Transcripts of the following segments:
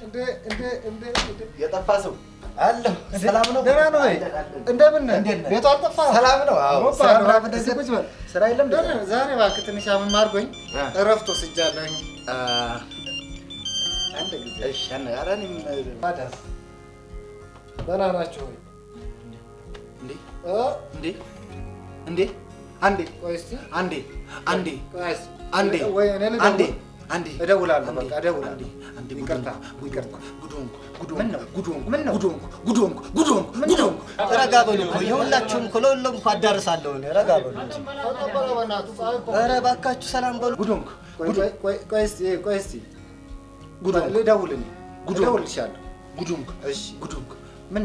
እንደ የጠፋ ሰው አለሁ። ሰላም ነው? ደህና ነው ወይ? እንደምን ቤቱ አልጠፋም? ሰላም ነው? አዎ። ስራ የለም? ዛሬ እባክህ ትንሽ አመም አድርጎኝ እረፍት ወስጃለሁኝ። አንድ ጊዜ እሺ። አነጋራንም ታዲያስ ደህና ናችሁ ወይ? እንዴ አንዴ ቆይ እስኪ አንዴ እደውላለሁ። በቃ እደውላለሁ። ይቅርታ ረጋ በሉ እኮ የሁላችሁም እኮ ለሁሉም እኮ አዳርሳለሁ። ረጋ በሉ እንጂ ኧረ እባካችሁ ሰላም በሉ። ቆይ እስኪ እደውልልሻለሁ። እሺ ምን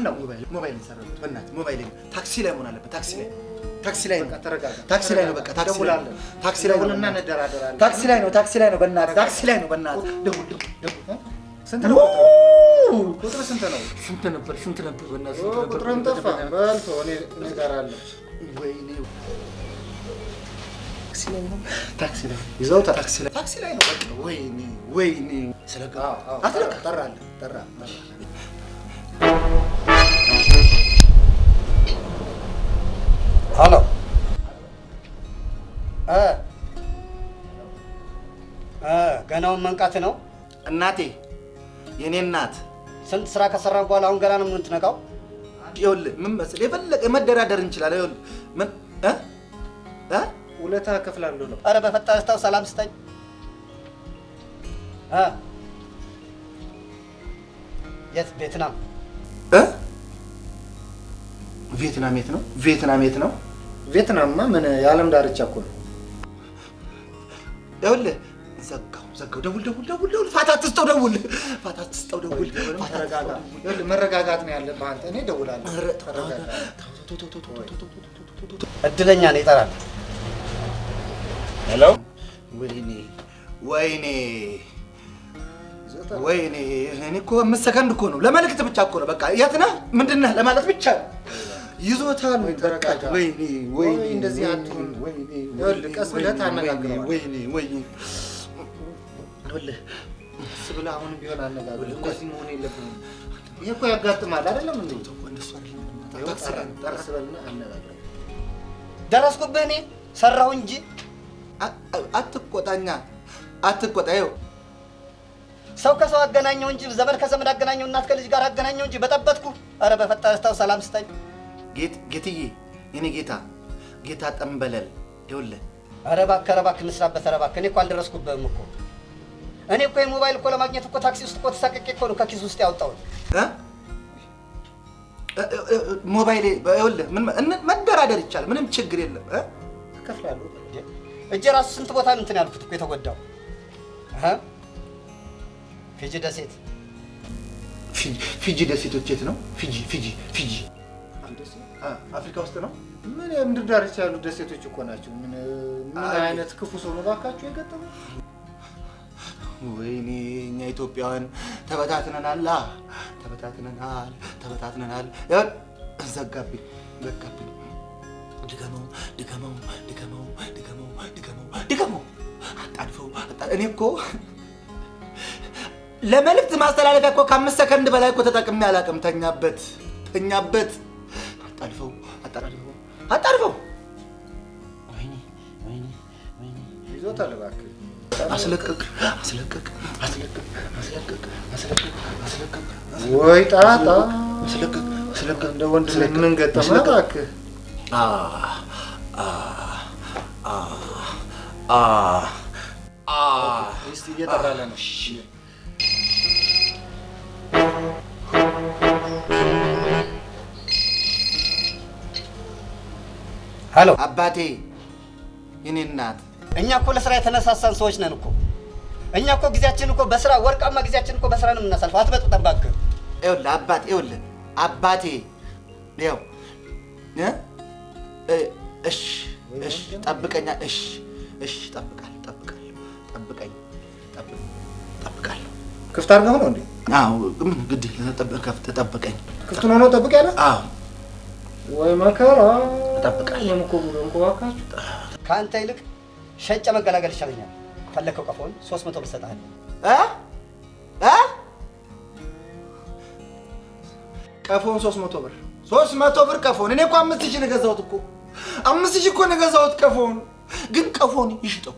ነው ሞባይል ሰራሁት። በእናትህ ሞባይል ታክሲ ላይ መሆን አለበት። ታክሲ ላይ ነው። ተረጋጋ። ታክሲ ላይ ነው። በቃ ደውላለሁ። ታክሲ ላይ ነው። እና እንደራደራለን። ታክሲ ላይ ነው። በእናትህ ታክሲ ላይ ነው። በእናትህ ደውል። ስንት ነው ቁጥር? ስንት ነው? ስንት ነበር? በእናትህ ቁጥሩን ጠፋ። በልቶ እኔ እነግርሃለሁ። ወይኔ ታክሲ ላይ ይዘውታል። ታክሲ ላይ ነው። በቃ ወይኔ ስለጋ ጠራ ሄሎ ገናውን መንቃት ነው እናቴ፣ የኔ እናት። ስንት ስራ ከሰራ በኋላ አሁን ገና ነው የምትነቃው? ይኸውልህ ምን መሰለህ፣ የፈለቀ መደራደር እንችላለን። ይኸውልህ ምን ውለታ እከፍላለሁ ነው። ኧረ በፈጠረህ ተው፣ ሰላም ስጠኝ። የት? ቬትናም ቬትናም የት ነው? ቬትናምማ ምን የዓለም ዳርቻ እኮ ነው። ይኸውልህ ዘጋው። ደውል። ፋታ አትስጠው። ደውል። መረጋጋት ነው ያለብህ አንተ። እኔ እደውላለሁ። እድለኛ ነው ይጠራል። ሄሎ። ወይኔ እኔ እኮ 5 ሰከንድ እኮ ነው፣ ለመልእክት ብቻ እኮ ነው። በቃ የት ነህ ምንድን ነህ ለማለት ብቻ ነው። ይዞታል። ወይኔ እንደዚህ አትሁን። ይኸውልህ ቀስ ብለህ ታነጋግረዋለህ። ወይኔ ቀስ ብለህ አሁንም ቢሆን አነጋግረው። እንደዚህ መሆን የለብህም። ይሄ እኮ ያጋጥማል አይደለም እንዴ? ቀስ በልና አነጋግረው። ደረስኩብህ እኔ ሰራሁ እንጂ አትቆጣ። ይኸው ሰው ከሰው አገናኘው እንጂ ዘመድ ከዘመድ አገናኘው፣ እናት ከልጅ ጋር አገናኘው እንጂ በጠበጥኩ። ኧረ በፈጠረህ ተው፣ ሰላም ስጠኝ። ጌትዬ፣ የኔ ጌታ ጠንበለል። ይኸውልህ ኧረ እባክህ እንስራበት። ኧረ እባክህ እኔ እኮ አልደረስኩብህም እኮ። እኔ እኮ የሞባይል እኮ ለማግኘት እኮ ታክሲ ውስጥ እኮ ተሳቅቄ እኮ ነው ከኪስ ውስጥ ያወጣሁት። ሞባይል ይኸውልህ፣ መደራደር ይቻላል፣ ምንም ችግር የለም። እከፍላለሁ። እጄ ራሱ ስንት ቦታ ነው እንትን ያልኩት እኮ የተጎዳው። ፊጂ ደሴቶች የት ነው? ፊጂ አፍሪካ ውስጥ ነው። ምን የምድር ዳርቻ ያሉ ደሴቶች እኮ ናቸው። ምን አይነት ክፉ ሰው ነው እባካችሁ የገጠመው? ወይኔ እኛ ኢትዮጵያውያን ተበታትነናል። ዘጋብኝ። ድገመው። አጣድፈው። እኔ እኮ ለመልእክት ማስተላለፊያ እኮ ከ5 ሰከንድ በላይ እኮ ተጠቅሜ አላውቅም። ተኛበት። አጣድፈው። ወይኔ ይዞታል። እባክህ አስለቀቅ። ወይ ጣጣ። አስለቀቅ። እንደ ወንድ ምን ገጠመህ? እባክህ እስቲ እየጠራለ ነው። ሄሎ አባቴ፣ የኔ እናት፣ እኛ እኮ ለስራ የተነሳሳን ሰዎች ነን እኮ። እኛ እኮ ጊዜያችን እኮ በስራ ወርቃማ ጊዜያችን እኮ በስራ ነው የምናሳልፈው። አትበጥብጠን እባክህ። ይኸውልህ አባቴ፣ ይኸው እሺ፣ ጠብቀኛ። እሺ፣ ጠብቃለሁ። ክፍት አድርገው ነው እንዴ? አዎ፣ ምን ግድ ተጠብቀኝ። ክፍቱን ሆኖ ጠብቅ ያለ? አዎ። ወይ መከራ እጠብቃለሁ። እኔም እኮ ብሎ እንኳካችሁ ከአንተ ይልቅ ሸጬ መገላገል ይሻለኛል። ፈለከው ቀፎን 300 ብር እሰጥሃለሁ። ቀፎን 300 ብር 300 ብር ቀፎን። እኔ እኮ 5000 ነው የገዛሁት እኮ 5000 እኮ ነው የገዛሁት ቀፎን። ግን ቀፎን ይሽጠው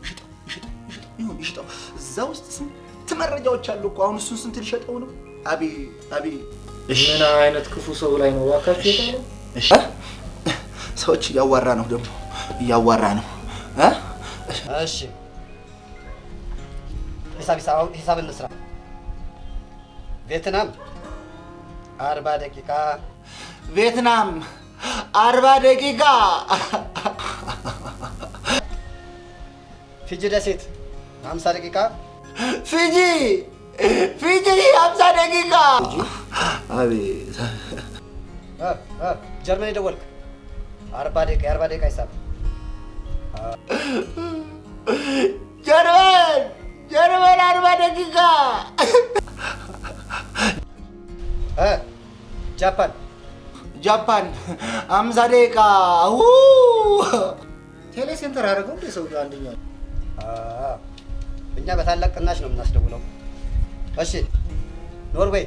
ይሽጠው። እዛ ውስጥ ስንት መረጃዎች አሉ እኮ። አሁን እሱን ስንት ሊሸጠው ነው? አቢ ምን አይነት ክፉ ሰው ላይ ነው ዋካችሁ የታለው? እሺ ሰዎች እያዋራ ነው ደግሞ እያዋራ ነው። እሺ ሂሳብ እንስራ። ቬትናም 40 ደቂቃ ቪየትናም 40 ደቂቃ ፊጂ ደሴት 50 ደቂቃ ፊጂ 50 ደቂቃ አቤት ጀርመን የደወልክ 40 ደቂቃ የ40 ደቂቃ ሂሳብ ጀርመን 40 ደቂቃ ጃፓን 50 ደቂቃ ቴሌ ሴንተር አደረገው እንደ ሰው አንደኛው እኛ በታላቅ ቅናሽ ነው የምናስደውለው። እሺ ኖርዌይ